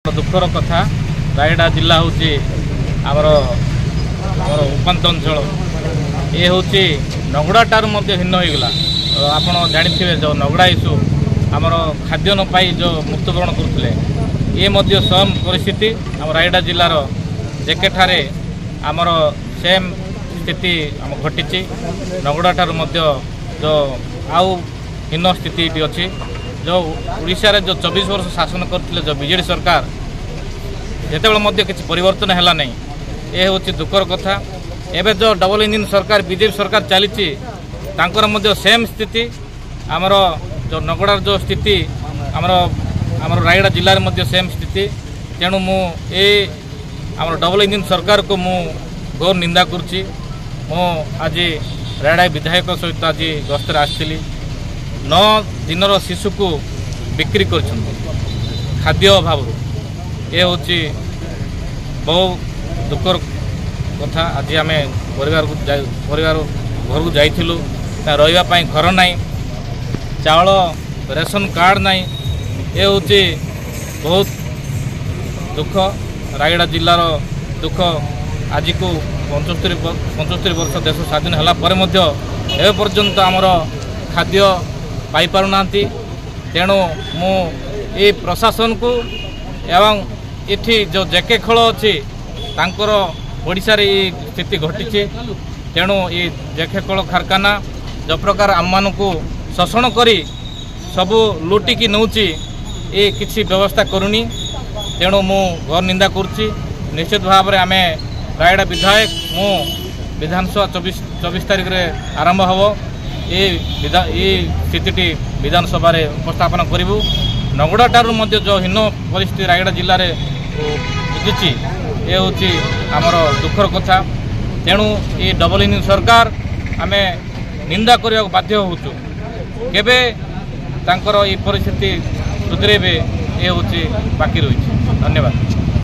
दुखर कथा रायगड़ा जिला हूँ आमर उपात अंचल ये हूँ नगड़ाटार भिन्न होगा। आप जाथे जो नगड़ा इश्यू आमर खाद्य न पाई जो मृत्युवरण करते ये सेम परिस्थिति आम रायगड़ा जिलार जेकेठारे आमर सेम स्थिति घटी नगड़ाटार जो आउ हीन स्थिति अच्छी जो उड़ीसा रे जो 24 वर्ष शासन करते जो बीजेडी सरकार जिते किसी परिवर्तन है नहीं ये हूँ दुखर कथा। एवं जो डबल इंजिन सरकार बीजेपी सरकार चली सेम स्थिति आमर जो नगड़ार जो स्थिति आमर रायगड़ा जिले में सेम स्थिति। तेणु मु आमर डबल इंजिन सरकार को मु घोर निंदा करुच्ची। आज रायगड़ा विधायक सहित आज गस्तर आसली 9 दिनर शिशु को बिक्री कर खाद्य अभाव ये हूँ बहुत दुखर कथा। आज आम परिवार घर को जाइलु रही घर ना चावल रेशन कार्ड ना ये हूँ बहुत दुख रायगड़ा जिलार दुख। आज को 75 वर्ष देश स्वाधीन है पर्यंत आमर खाद्य पाई पारुना। तेणु मु ये प्रशासन को एवं इठी जो जेके खेल अच्छी तांकर ओडिशा रे स्थिति घटी। तेणु ये जेके खेल कारखाना जो प्रकार आम मान को शोषण करी सबू लुटिकी नौची ये किसी व्यवस्था करूनी। तेणु मु घर निंदा करुच्ची। निश्चित भाव में आम रायगड़ा विधायक मु विधानसभा 24 तारीख रे आरंभ हम ये स्थिति विधानसभा उपस्थापन करूँ। नगड़ाटार जो हीन परिस्थिति रायगड़ा जिले में बुझुची ये हूँ आमर दुखर कथा। तेणु ये डबल इंजिन सरकार आम निंदा करने को बाध्य होचु। केबे तांकर ये परिस्थिति सुधरेबे ये हूँ बाकी रही। धन्यवाद।